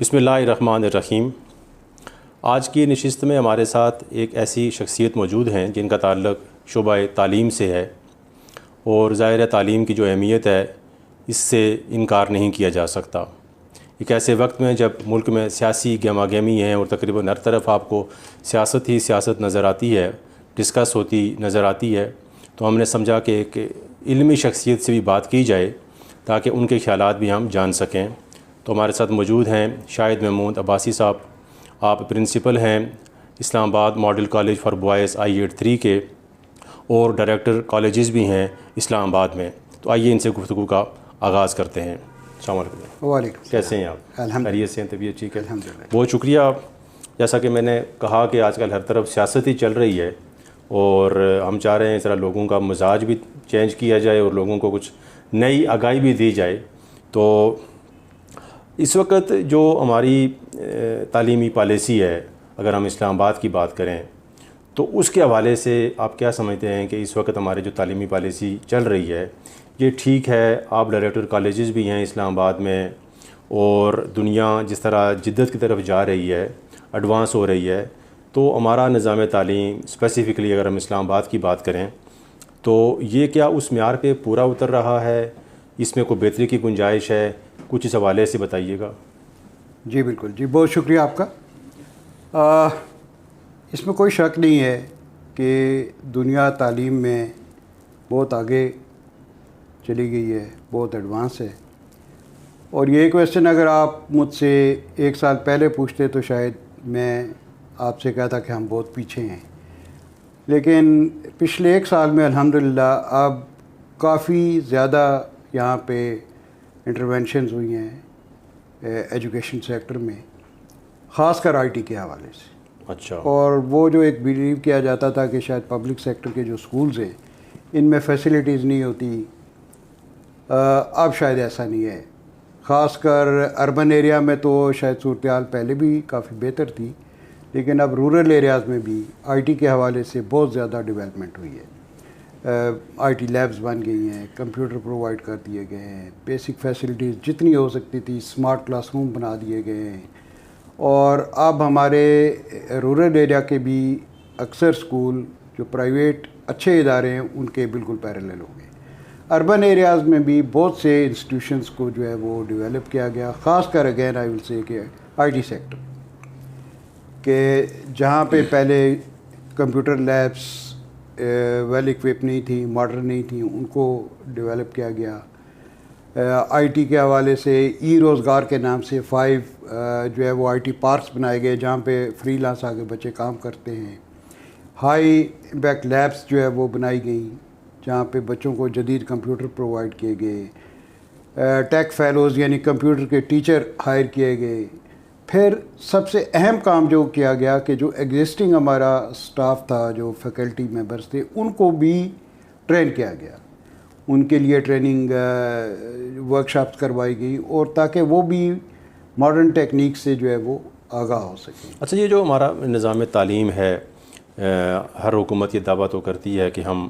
بسم اللہ الرحمن الرحیم۔ آج کی نشست میں ہمارے ساتھ ایک ایسی شخصیت موجود ہیں جن کا تعلق شعبہ تعلیم سے ہے، اور ظاہر تعلیم کی جو اہمیت ہے اس سے انکار نہیں کیا جا سکتا۔ ایک ایسے وقت میں جب ملک میں سیاسی گہما گہمی ہے اور تقریباً ہر طرف آپ کو سیاست ہی سیاست نظر آتی ہے، ڈسکس ہوتی نظر آتی ہے، تو ہم نے سمجھا کہ ایک علمی شخصیت سے بھی بات کی جائے تاکہ ان کے خیالات بھی ہم جان سکیں۔ تو ہمارے ساتھ موجود ہیں شاہد محمود عباسی صاحب۔ آپ پرنسپل ہیں اسلام آباد model college for boys I-83 کے، اور ڈائریکٹر کالجز بھی ہیں اسلام آباد میں۔ تو آئیے ان سے گفتگو کا آغاز کرتے ہیں۔ السلام علیکم۔ وعلیکم۔ کیسے ہیں آپ؟ خیریت سے ہیں؟ طبیعت ٹھیک ہے؟ الحمدللہ۔ بہت شکریہ۔ جیسا کہ میں نے کہا کہ آج کل ہر طرف سیاست ہی چل رہی ہے، اور ہم چاہ رہے ہیں ذرا لوگوں کا مزاج بھی چینج کیا جائے اور لوگوں کو کچھ نئی آگاہی بھی دی جائے۔ تو اس وقت جو ہماری تعلیمی پالیسی ہے، اگر ہم اسلام آباد کی بات کریں تو اس کے حوالے سے آپ کیا سمجھتے ہیں کہ اس وقت ہماری جو تعلیمی پالیسی چل رہی ہے یہ ٹھیک ہے؟ آپ ڈائریکٹر کالجز بھی ہیں اسلام آباد میں، اور دنیا جس طرح جدت کی طرف جا رہی ہے، ایڈوانس ہو رہی ہے، تو ہمارا نظام تعلیم اسپیسیفکلی اگر ہم اسلام آباد کی بات کریں تو یہ کیا اس معیار پہ پورا اتر رہا ہے؟ اس میں کوئی بہتری کی گنجائش ہے؟ کچھ اس حوالے سے بتائیے گا۔ جی بالکل، جی بہت شکریہ آپ کا۔ اس میں کوئی شک نہیں ہے کہ دنیا تعلیم میں بہت آگے چلی گئی ہے، بہت ایڈوانس ہے، اور یہ کویسچن اگر آپ مجھ سے 1 سال پہلے پوچھتے تو شاید میں آپ سے کہتا کہ ہم بہت پیچھے ہیں، لیکن پچھلے 1 سال میں الحمدللہ اب کافی زیادہ یہاں پہ انٹرونشنز ہوئی ہیں ایجوکیشن سیکٹر میں، خاص کر آئی ٹی کے حوالے سے۔ اچھا۔ اور وہ جو ایک بلیو کیا جاتا تھا کہ شاید پبلک سیکٹر کے جو سکولز ہیں ان میں فیسلٹیز نہیں ہوتی، اب شاید ایسا نہیں ہے۔ خاص کر اربن ایریا میں تو شاید صورتحال پہلے بھی کافی بہتر تھی، لیکن اب رورل ایریاز میں بھی آئی ٹی کے حوالے سے بہت زیادہ ڈیولپمنٹ ہوئی ہے۔ آئی ٹی لیبز بن گئی ہیں، کمپیوٹر پرووائڈ کر دیے گئے ہیں، بیسک فیسلٹیز جتنی ہو سکتی تھی اسمارٹ کلاس روم بنا دیے گئے ہیں، اور اب ہمارے رورل ایریا کے بھی اکثر سکول جو پرائیویٹ اچھے ادارے ہیں ان کے بالکل پیرالل ہو گئے۔ اربن ایریاز میں بھی بہت سے انسٹیٹیوشنز کو جو ہے وہ ڈیولپ کیا گیا، خاص کر اگین آئی ول سے کہ آئی ٹی سیکٹر، کہ جہاں پہ پہلے کمپیوٹر لیبس ویل اکوپ نہیں تھیں، ماڈرن نہیں تھیں، ان کو ڈیولپ کیا گیا۔ آئی ٹی کے حوالے سے ای روزگار کے نام سے 5 جو ہے وہ آئی ٹی پارکس بنائے گئے جہاں پہ فری لانس آگے بچے کام کرتے ہیں۔ ہائی امپیکٹ لیبس جو ہے وہ بنائی گئیں جہاں پہ بچوں کو جدید کمپیوٹر پرووائڈ کیے گئے، ٹیک فیلوز یعنی کمپیوٹر کے ٹیچر ہائر کیے گئے۔ پھر سب سے اہم کام جو کیا گیا کہ جو ایگزسٹنگ ہمارا سٹاف تھا، جو فیکلٹی ممبرس تھے، ان کو بھی ٹرین کیا گیا، ان کے لیے ٹریننگ ورکشاپس کروائی گئی، اور تاکہ وہ بھی ماڈرن ٹیکنیک سے جو ہے وہ آگاہ ہو سکیں۔ اچھا، یہ جو ہمارا نظام تعلیم ہے، ہر حکومت یہ دعویٰ تو کرتی ہے کہ ہم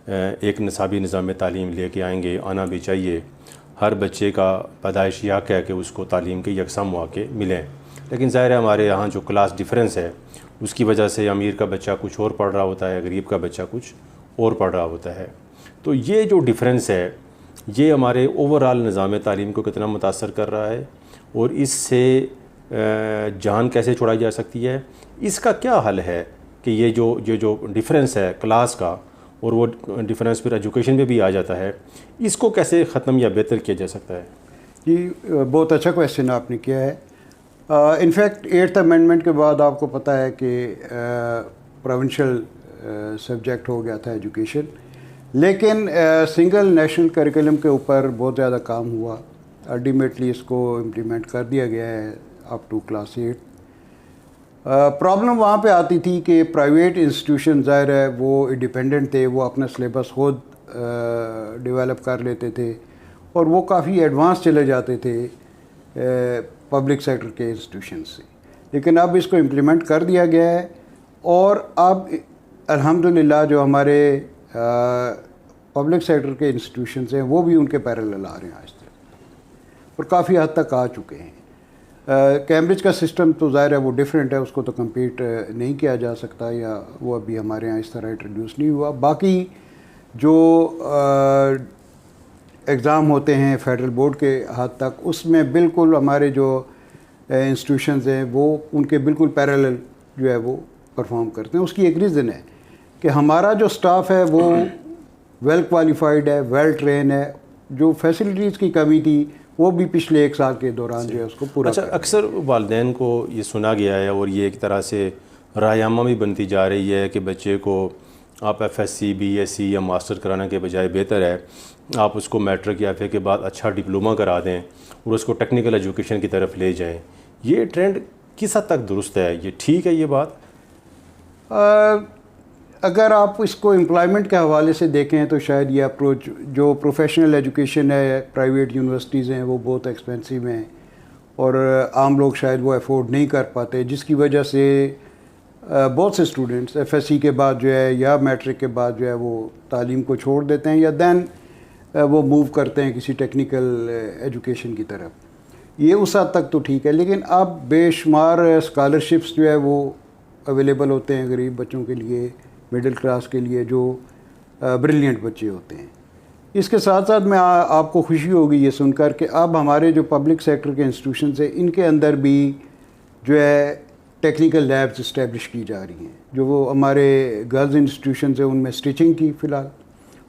ایک نصابی نظام تعلیم لے کے آئیں گے، آنا بھی چاہیے، ہر بچے کا پیدائشی حق ہے کہ اس کو تعلیم کے یکساں مواقع ملیں، لیکن ظاہر ہے ہمارے یہاں جو کلاس ڈیفرنس ہے اس کی وجہ سے امیر کا بچہ کچھ اور پڑھ رہا ہوتا ہے، غریب کا بچہ کچھ اور پڑھ رہا ہوتا ہے۔ تو یہ جو ڈیفرنس ہے یہ ہمارے اوور آل نظام تعلیم کو کتنا متاثر کر رہا ہے، اور اس سے جان کیسے چھڑائی جا سکتی ہے؟ اس کا کیا حل ہے کہ یہ جو ڈیفرنس ہے کلاس کا، اور وہ ڈیفرنس پھر ایجوکیشن میں بھی آ جاتا ہے، اس کو کیسے ختم یا بہتر کیا جا سکتا ہے؟ جی بہت اچھا کویسچن آپ نے کیا ہے۔ انفیکٹ 8th امینڈمنٹ کے بعد آپ کو پتہ ہے کہ پروونشل سبجیکٹ ہو گیا تھا ایجوکیشن، لیکن سنگل نیشنل کریکولم کے اوپر بہت زیادہ کام ہوا، الٹیمیٹلی اس کو امپلیمنٹ کر دیا گیا ہے اپ ٹو کلاس 8۔ پرابلم وہاں پہ آتی تھی کہ پرائیویٹ انسٹیٹیوشن ظاہر ہے وہ انڈیپینڈنٹ تھے، وہ اپنا سلیبس خود ڈیولپ کر لیتے تھے، اور وہ کافی ایڈوانس چلے جاتے تھے پبلک سیکٹر کے انسٹیٹیوشن سے، لیکن اب اس کو امپلیمنٹ کر دیا گیا ہے، اور اب الحمدللہ جو ہمارے پبلک سیکٹر کے انسٹیٹیوشنز ہیں وہ بھی ان کے پیرالل آ رہے ہیں آج تک، اور کافی حد تک آ چکے ہیں۔ کیمبرج کا سسٹم تو ظاہر ہے وہ ڈیفرنٹ ہے, اس کو تو کمپیٹ نہیں کیا جا سکتا, یا وہ ابھی ہمارے یہاں اس طرح انٹروڈیوس نہیں ہوا. باقی جو ایگزام ہوتے ہیں فیڈرل بورڈ کے حد تک, اس میں بالکل ہمارے جو انسٹیٹیوشنز ہیں وہ ان کے بالکل پیرالل جو ہے وہ پرفارم کرتے ہیں. اس کی ایک ریزن ہے کہ ہمارا جو سٹاف ہے وہ ویل کوالیفائڈ ہے, ویل ٹرین ہے. جو فیسلٹیز کی کمی تھی وہ بھی پچھلے 1 سال کے دوران جو ہے اس کو پورا. اچھا, اکثر والدین کو یہ سنا گیا ہے اور یہ ایک طرح سے رائے عامہ بھی بنتی جا رہی ہے کہ بچے کو آپ F S C, B S C یا ماسٹر کرانے کے بجائے بہتر ہے آپ اس کو میٹرک یا ایف اے کے بعد اچھا ڈپلومہ کرا دیں اور اس کو ٹیکنیکل ایجوکیشن کی طرف لے جائیں. یہ ٹرینڈ کس حد تک درست ہے؟ یہ ٹھیک ہے یہ بات؟ اگر آپ اس کو امپلائمنٹ کے حوالے سے دیکھیں تو شاید یہ اپروچ, جو پروفیشنل ایجوکیشن ہے پرائیویٹ یونیورسٹیز ہیں وہ بہت ایکسپینسو ہیں اور عام لوگ شاید وہ افورڈ نہیں کر پاتے, جس کی وجہ سے بہت سے اسٹوڈنٹس ایف ایس سی کے بعد جو ہے یا میٹرک کے بعد جو ہے وہ تعلیم کو چھوڑ دیتے ہیں یا دین وہ موو کرتے ہیں کسی ٹیکنیکل ایجوکیشن کی طرف. یہ اس حد تک تو ٹھیک ہے, لیکن اب بے شمار اسکالرشپس جو ہے وہ اویلیبل ہوتے ہیں غریب بچوں کے لیے, مڈل کلاس کے لیے, جو بریلینٹ بچے ہوتے ہیں. اس کے ساتھ ساتھ میں آپ کو خوشی ہوگی یہ سن کر کہ اب ہمارے جو پبلک سیکٹر کے انسٹیٹیوشنز ہیں ان کے اندر بھی جو ہے ٹیکنیکل لیبز اسٹیبلش کی جا رہی ہیں. جو وہ ہمارے گرلز انسٹیٹیوشنز ہیں ان میں اسٹیچنگ کی فی الحال,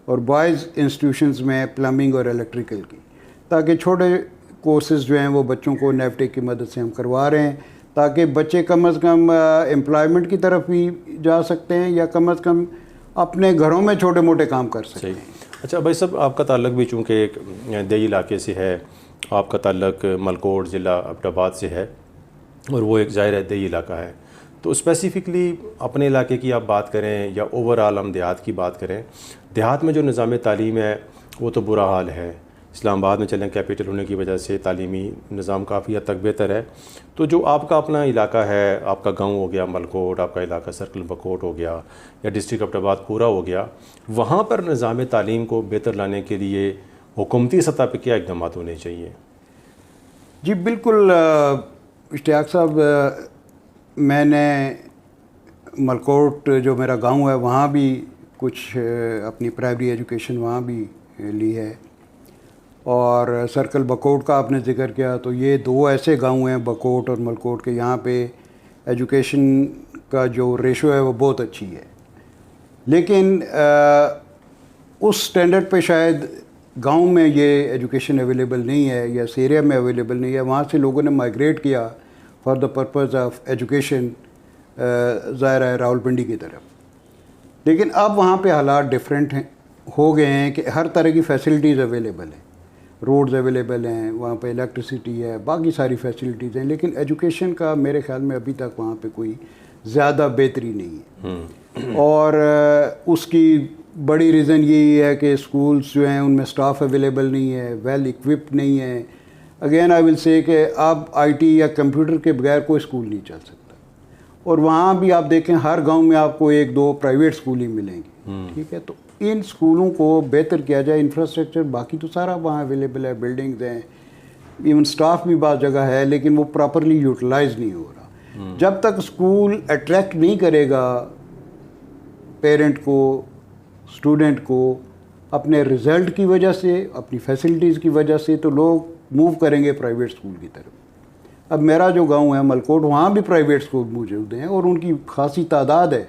اور بوائز انسٹیٹیوشنز میں پلمبنگ اور الیکٹریکل کی, تاکہ چھوٹے کورسز جو ہیں وہ بچوں کو نیفٹیک کی مدد سے ہم کروا رہے ہیں تاکہ بچے کم از کم امپلائمنٹ کی طرف بھی جا سکتے ہیں یا کم از کم اپنے گھروں میں چھوٹے موٹے کام کر سکتے ہیں. اچھا بھائی صاحب, آپ کا تعلق بھی چونکہ ایک دیہی علاقے سے ہے, آپ کا تعلق ملکوٹ ضلع عبد آباد سے ہے اور وہ ایک ظاہر دیہی علاقہ ہے, تو اسپیسیفکلی اپنے علاقے کی آپ بات کریں یا اوور آل ہم دیہات کی بات کریں, دیہات میں جو نظام تعلیم ہے وہ تو برا حال ہے. اسلام آباد میں چلیں کیپٹل ہونے کی وجہ سے تعلیمی نظام کافی حد تک بہتر ہے. تو جو آپ کا اپنا علاقہ ہے, آپ کا گاؤں ہو گیا ملکوٹ, آپ کا علاقہ سرکل بکوٹ ہو گیا یا ڈسٹرکٹ عبد آباد پورا ہو گیا, وہاں پر نظام تعلیم کو بہتر لانے کے لیے حکومتی سطح پہ کیا اقدامات ہونے چاہیے؟ جی بالکل اشتیاق صاحب, میں نے ملکوٹ جو میرا گاؤں ہے وہاں بھی کچھ اپنی پرائمری ایجوکیشن وہاں بھی لی ہے, اور سرکل بکوٹ کا آپ نے ذکر کیا تو یہ 2 ایسے گاؤں ہیں بکوٹ اور ملکوٹ کے, یہاں پہ ایجوکیشن کا جو ریشو ہے وہ بہت اچھی ہے. لیکن اس سٹینڈرڈ پہ شاید گاؤں میں یہ ایجوکیشن اویلیبل نہیں ہے یا اس ایریا میں اویلیبل نہیں ہے. وہاں سے لوگوں نے مائگریٹ کیا for the purpose of education ظاہر ہے راولپنڈی کی طرف, لیکن اب وہاں پہ حالات ڈفرینٹ ہو گئے ہیں کہ ہر طرح کی فیسلٹیز اویلیبل ہیں, روڈز اویلیبل ہیں, وہاں پہ الیکٹریسٹی ہے, باقی ساری فیسلٹیز ہیں, لیکن ایجوکیشن کا میرے خیال میں ابھی تک وہاں پہ کوئی زیادہ بہتری نہیں ہے. اور اس کی بڑی ریزن یہی ہے کہ اسکولس جو ہیں ان میں سٹاف اویلیبل نہیں ہے, ویل اکوپڈ نہیں ہے. اگین آئی ول سے کہ اب آئی ٹی یا کمپیوٹر کے بغیر کوئی اسکول نہیں چل سکتا, اور وہاں بھی آپ دیکھیں ہر گاؤں میں آپ کو 1-2 پرائیویٹ اسکول ہی ملیں گے. ٹھیک ہے, تو ان اسکولوں کو بہتر کیا جائے, انفراسٹرکچر باقی تو سارا وہاں اویلیبل ہے, بلڈنگز ہیں, ایون سٹاف بھی بعض جگہ ہے, لیکن وہ پراپرلی یوٹیلائز نہیں ہو رہا. جب تک اسکول اٹریکٹ نہیں کرے گا پیرنٹ کو, اسٹوڈنٹ کو, اپنے رزلٹ کی وجہ سے, اپنی فیسلٹیز کی وجہ سے, تو لوگ موو کریں گے پرائیویٹ اسکول کی طرف. اب میرا جو گاؤں ہے ملکوٹ, وہاں بھی پرائیویٹ اسکول موجود ہیں اور ان کی خاصی تعداد ہے,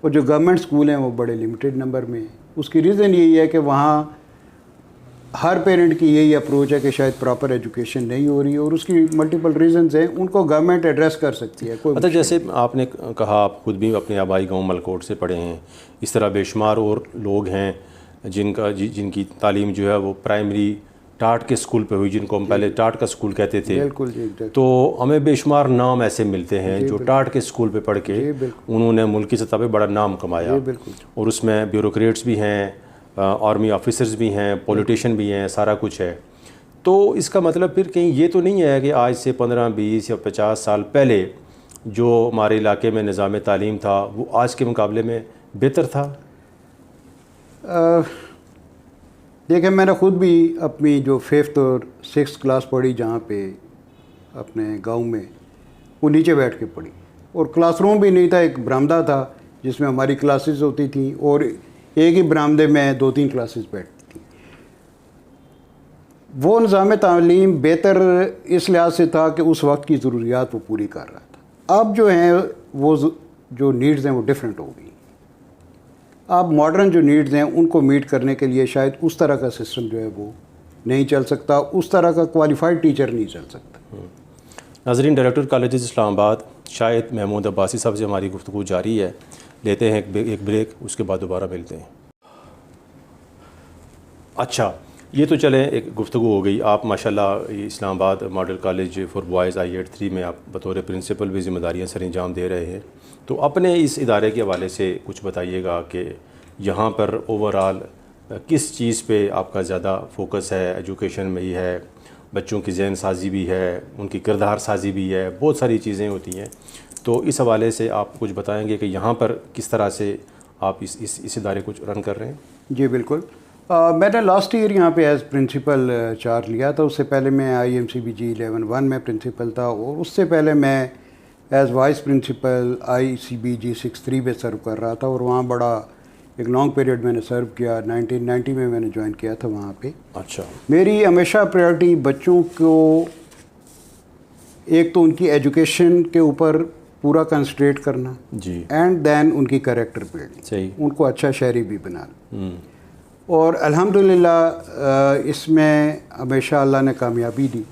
اور جو گورنمنٹ اسکول ہیں وہ بڑے لمیٹڈ نمبر میں ہیں. اس کی ریزن یہی ہے کہ وہاں ہر پیرنٹ کی یہی اپروچ ہے کہ شاید پراپر ایجوکیشن نہیں ہو رہی ہے, اور اس کی ملٹیپل ریزنز ہیں, ان کو گورنمنٹ ایڈریس کر سکتی ہے. اچھا, جیسے آپ نے کہا آپ خود بھی اپنے آبائی گاؤں ملکوٹ سے پڑھے ہیں, اس طرح بے شمار اور لوگ ہیں جن کی تعلیم جو ہے وہ پرائمری ٹاٹ کے اسکول پہ ہوئی, جن کو ہم پہلے ٹاٹ کا اسکول کہتے تھے. بالکل جی. تو ہمیں بے شمار نام ایسے ملتے ہیں جو ٹاٹ کے اسکول پہ پڑھ کے انہوں نے ملکی سطح پہ بڑا نام کمایا, اور اس میں بیوروکریٹس بھی ہیں, آرمی آفیسرز بھی ہیں, پولیٹیشین بھی ہیں, سارا کچھ ہے. تو اس کا مطلب پھر کہیں یہ تو نہیں ہے کہ آج سے 15, 20 یا 50 سال پہلے جو ہمارے علاقے میں نظام تعلیم تھا وہ آج کے مقابلے میں بہتر تھا؟ دیکھیں, میں نے خود بھی اپنی جو 5th اور 6th کلاس پڑھی جہاں پہ اپنے گاؤں میں، وہ نیچے بیٹھ کے پڑھی، اور کلاس روم بھی نہیں تھا، ایک برآمدہ تھا جس میں ہماری کلاسز ہوتی تھیں، اور ایک ہی برآمدے میں 2-3 کلاسز بیٹھتی تھیں۔ وہ نظام تعلیم بہتر اس لحاظ سے تھا کہ اس وقت کی ضروریات وہ پوری کر رہا تھا۔ اب جو ہیں وہ جو نیڈز ہیں وہ ڈیفرنٹ ہو گئی۔ اب ماڈرن جو نیڈز ہیں ان کو میٹ کرنے کے لیے شاید اس طرح کا سسٹم جو ہے وہ نہیں چل سکتا، اس طرح کا کوالیفائڈ ٹیچر نہیں چل سکتا۔ ناظرین، ڈائریکٹر کالجز اسلام آباد شاہد محمود عباسی صاحب سے ہماری گفتگو جاری ہے، لیتے ہیں ایک بریک، اس کے بعد دوبارہ ملتے ہیں۔ اچھا، یہ تو چلیں ایک گفتگو ہو گئی۔ آپ ماشاءاللہ اسلام آباد model college for boys I-83 میں آپ بطور پرنسپل بھی ذمہ داریاں سر انجام دے رہے ہیں، تو اپنے اس ادارے کے حوالے سے کچھ بتائیے گا کہ یہاں پر اوور آل کس چیز پہ آپ کا زیادہ فوکس ہے؟ ایجوکیشن میں ہی ہے، بچوں کی ذہن سازی بھی ہے، ان کی کردار سازی بھی ہے، بہت ساری چیزیں ہوتی ہیں، تو اس حوالے سے آپ کچھ بتائیں گے کہ یہاں پر کس طرح سے آپ اس ادارے کو رن کر رہے ہیں؟ جی بالکل، میں نے لاسٹ ایئر یہاں پہ ایز پرنسپل چارج لیا تھا۔ اس سے پہلے میں IMCBG 11-1 میں پرنسپل تھا، اور اس سے پہلے میں ایز وائس پرنسپل ICBG 6-3 میں سرو کر رہا تھا، اور وہاں بڑا ایک لانگ پیریڈ میں نے سرو کیا۔ 1990 میں نے جوائن کیا تھا وہاں پہ۔ اچھا، میری ہمیشہ پریورٹی بچوں کو ایک تو ان کی ایجوکیشن کے اوپر پورا کنسنٹریٹ کرنا، جی، اینڈ دین ان کی کریکٹر بلڈنگ، صحیح، ان کو اچھا شہری بھی بنانا، اور الحمدللہ اس میں ہمیشہ اللہ نے کامیابی دی۔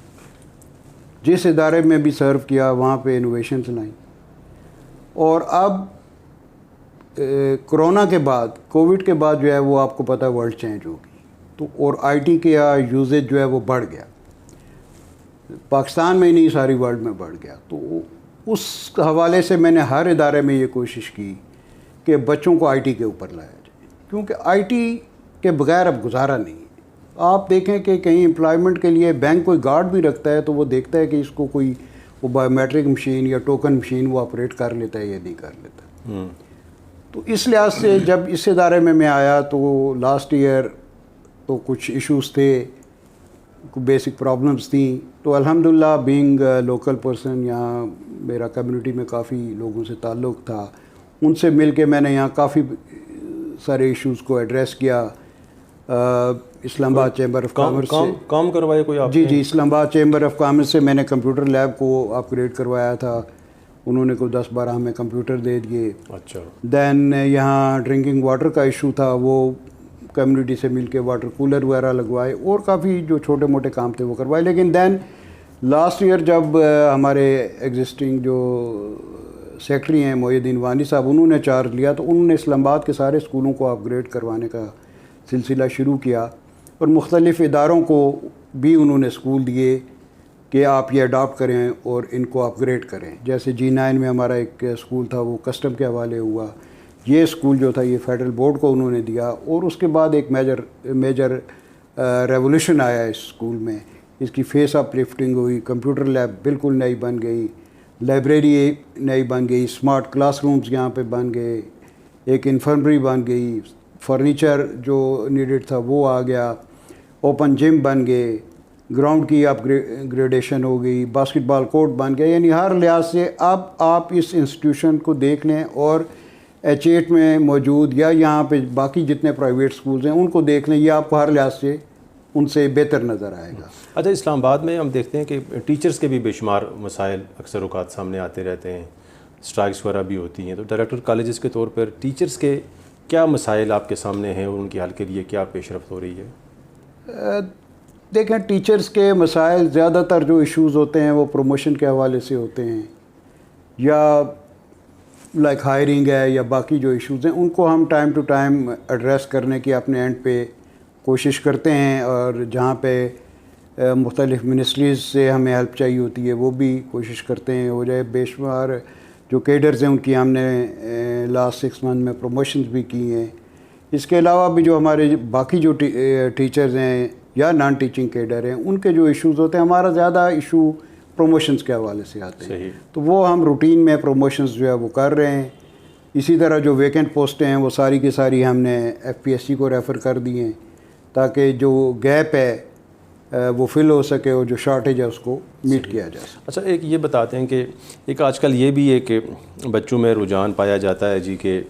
جس ادارے میں بھی سرو کیا وہاں پہ انوویشنز لائیں، اور اب کرونا کے بعد، کووڈ کے بعد جو ہے وہ آپ کو پتہ ہے ورلڈ چینج ہو گئی، تو اور IT کا یوزیج جو ہے وہ بڑھ گیا، پاکستان میں ہی نہیں ساری ورلڈ میں بڑھ گیا۔ تو اس حوالے سے میں نے ہر ادارے میں یہ کوشش کی کہ بچوں کو IT کے اوپر لایا جائے، کیونکہ IT کے بغیر اب گزارا نہیں ہے۔ آپ دیکھیں کہ کہیں امپلائمنٹ کے لیے بینک کوئی گارڈ بھی رکھتا ہے تو وہ دیکھتا ہے کہ اس کو کوئی وہ بایو میٹرک مشین یا ٹوکن مشین وہ آپریٹ کر لیتا ہے یا نہیں کر لیتا۔ تو اس لحاظ سے جب اس ادارے میں آیا تو لاسٹ ایئر تو کچھ ایشوز تھے، بیسک پرابلمز تھیں، تو الحمدللہ بینگ لوکل پرسن یہاں میرا کمیونٹی میں کافی لوگوں سے تعلق تھا، ان سے مل کے میں نے یہاں کافی سارے ایشوز کو ایڈریس کیا۔ اسلام آباد چیمبر آف کامرس سے کام کروائے کوئی آپ؟ جی، اسلام آباد چیمبر آف کامرس سے میں نے کمپیوٹر لیب کو اپ گریڈ کروایا تھا، انہوں نے کوئی 10-12 ہمیں کمپیوٹر دے دیے۔ اچھا، دین یہاں ڈرنکنگ واٹر کا ایشو تھا، وہ کمیونٹی سے مل کے واٹر کولر وغیرہ لگوائے، اور کافی جو چھوٹے موٹے کام تھے وہ کروائے۔ لیکن دین لاسٹ ایئر جب ہمارے ایگزسٹنگ جو سیکٹری ہیں محی الدین وانی صاحب، انہوں نے چارج لیا تو انہوں نے اسلام آباد کے سارے اسکولوں کو اپ گریڈ کروانے کا سلسلہ شروع کیا، اور مختلف اداروں کو بھی انہوں نے اسکول دیے کہ آپ یہ اڈاپٹ کریں اور ان کو اپ گریڈ کریں۔ جیسے G9 میں ہمارا ایک اسکول تھا، وہ کسٹم کے حوالے ہوا، یہ اسکول جو تھا یہ فیڈرل بورڈ کو انہوں نے دیا، اور اس کے بعد ایک میجر ریولیوشن آیا اس اسکول میں، اس کی فیس اپ لفٹنگ ہوئی، کمپیوٹر لیب بالکل نئی بن گئی، لائبریری نئی بن گئی، اسمارٹ کلاس رومز یہاں پہ بن گئے، ایک انفرمری بن گئی، فرنیچر جو نیڈڈ تھا وہ آ گیا، اوپن جم بن گئے، گراؤنڈ کی اپ گریڈیشن ہو گئی، باسکٹ بال کورٹ بن گیا۔ یعنی ہر لحاظ سے اب آپ اس انسٹیٹیوشن کو دیکھ لیں، اور H8 میں موجود یا یہاں پہ باقی جتنے پرائیویٹ سکولز ہیں ان کو دیکھ لیں، یہ آپ کو ہر لحاظ سے ان سے بہتر نظر آئے گا۔ اچھا، اسلام آباد میں ہم دیکھتے ہیں کہ ٹیچرز کے بھی بے شمار مسائل اکثر اوقات سامنے آتے رہتے ہیں، اسٹرائکس وغیرہ بھی ہوتی ہیں، تو ڈائریکٹر کالجز کے طور پر ٹیچرز کے کیا مسائل آپ کے سامنے ہیں اور ان کے حل کے لیے کیا پیش رفت ہو رہی ہے؟ دیکھیں، ٹیچرز کے مسائل زیادہ تر جو ایشوز ہوتے ہیں وہ پروموشن کے حوالے سے ہوتے ہیں، یا لائک ہائرنگ ہے، یا باقی جو ایشوز ہیں ان کو ہم ٹائم ٹو ٹائم ایڈریس کرنے کی اپنے اینڈ پہ کوشش کرتے ہیں، اور جہاں پہ مختلف منسٹریز سے ہمیں ہیلپ چاہیے ہوتی ہے وہ بھی کوشش کرتے ہیں ہو جائے۔ بے شمار جو کیڈرز ہیں ان کی ہم نے لاسٹ 6 منتھ میں پروموشنز بھی کی ہیں۔ اس کے علاوہ بھی جو ہمارے باقی جو ٹیچرز ہیں یا نان ٹیچنگ کیڈر ہیں ان کے جو ایشوز ہوتے ہیں، ہمارا زیادہ ایشو پروموشنز کے حوالے سے آتے ہیں، تو وہ ہم روٹین میں پروموشنز جو ہے وہ کر رہے ہیں۔ اسی طرح جو ویکنٹ پوسٹیں ہیں وہ ساری کی ساری ہم نے FPSC کو ریفر کر دی ہیں، تاکہ جو گیپ ہے وہ فل ہو سکے اور جو شارٹیج ہے اس کو میٹ کیا جا سکے. اچھا ایک یہ بتاتے ہیں کہ ایک آج کل یہ بھی ہے کہ بچوں میں رجحان پایا جاتا ہے جی کہ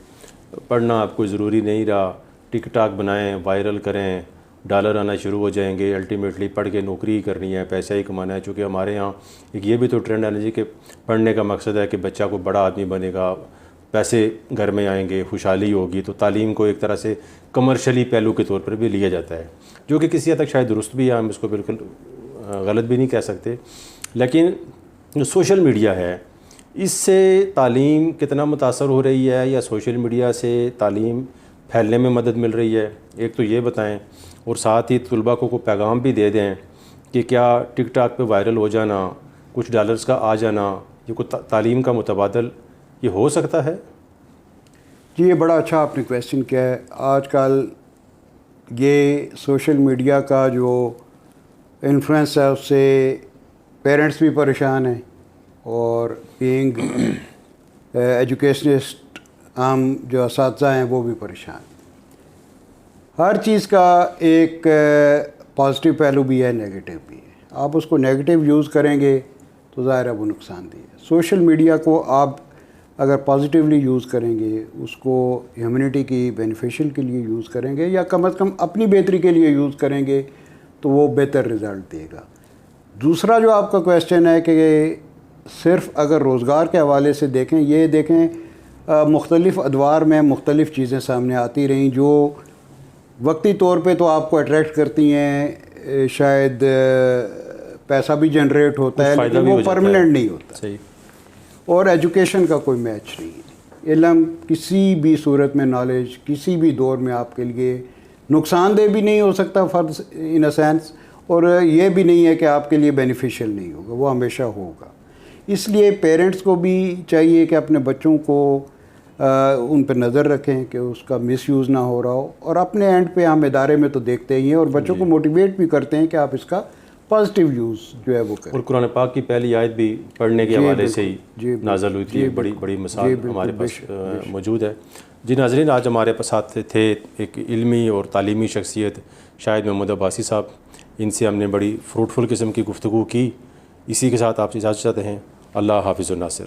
پڑھنا آپ کو ضروری نہیں رہا, ٹک ٹاک بنائیں, وائرل کریں, ڈالر آنا شروع ہو جائیں گے, الٹیمیٹلی پڑھ کے نوکری ہی کرنی ہے, پیسہ ہی کمانا ہے. چونکہ ہمارے یہاں ایک یہ بھی تو ٹرینڈ ہے نا جی کہ پڑھنے کا مقصد ہے کہ بچہ کو بڑا آدمی بنے گا, پیسے گھر میں آئیں گے, خوشحالی ہوگی. تو تعلیم کو ایک طرح سے کمرشلی پہلو کے طور پر بھی لیا جاتا ہے, جو کہ کسی حد تک شاید درست بھی ہے, ہم اس کو بالکل غلط بھی نہیں کہہ سکتے. لیکن جو سوشل میڈیا ہے اس سے تعلیم کتنا متاثر ہو رہی ہے, یا سوشل میڈیا سے تعلیم پھیلنے میں مدد مل رہی ہے, ایک تو یہ بتائیں. اور ساتھ ہی طلباء کو پیغام بھی دے دیں کہ کیا ٹک ٹاک پہ وائرل ہو جانا, کچھ ڈالرز کا آ جانا, یہ کوئی تعلیم کا متبادل یہ ہو سکتا ہے؟ جی یہ بڑا اچھا آپ نے کویسچن کیا ہے. آج کل یہ سوشل میڈیا کا جو انفلوئنس ہے اس سے پیرنٹس بھی پریشان ہیں اور بینگ ایجوکیشنسٹ عام جو اساتذہ ہیں وہ بھی پریشان. ہر چیز کا ایک پازیٹیو پہلو بھی ہے, نیگیٹو بھی ہے. آپ اس کو نیگیٹو یوز کریں گے تو ظاہر ہے وہ نقصان دہ ہے. سوشل میڈیا کو آپ اگر پازیٹیولی یوز کریں گے, اس کو ہیومنٹی کی بینیفیشل کے لیے یوز کریں گے, یا کم از کم اپنی بہتری کے لیے یوز کریں گے, تو وہ بہتر رزلٹ دے گا. دوسرا جو آپ کا کویسچن ہے کہ صرف اگر روزگار کے حوالے سے دیکھیں, یہ دیکھیں مختلف ادوار میں مختلف چیزیں سامنے آتی رہیں جو وقتی طور پہ تو آپ کو اٹریکٹ کرتی ہیں, شاید پیسہ بھی جنریٹ ہوتا ہے لیکن وہ پرماننٹ نہیں ہوتا. صحیح. اور ایجوکیشن کا کوئی میچ نہیں ہے. علم کسی بھی صورت میں, نالج کسی بھی دور میں آپ کے لیے نقصان دہ بھی نہیں ہو سکتا فرض ان اے سینس, اور یہ بھی نہیں ہے کہ آپ کے لیے بینیفیشل نہیں ہوگا, وہ ہمیشہ ہوگا. اس لیے پیرنٹس کو بھی چاہیے کہ اپنے بچوں کو ان پہ نظر رکھیں کہ اس کا مس یوز نہ ہو رہا ہو, اور اپنے اینڈ پہ ہم ادارے میں تو دیکھتے ہی ہیں اور بچوں کو موٹیویٹ بھی کرتے ہیں کہ آپ اس کا پازیٹیو یوز جو ہے وہ کریں. اور قرآن پاک کی پہلی آیت بھی پڑھنے کے حوالے سے ہی نازل ہوئی تھی, بڑی مثال ہمارے پاس موجود ہے. جی ناظرین, آج ہمارے پاس ساتھ تھے ایک علمی اور تعلیمی شخصیت شاہد محمود عباسی صاحب. ان سے ہم نے بڑی فروٹفل قسم کی گفتگو کی. اسی کے ساتھ آپ سے اجازت چاہتے ہیں. اللہ حافظ الناصر.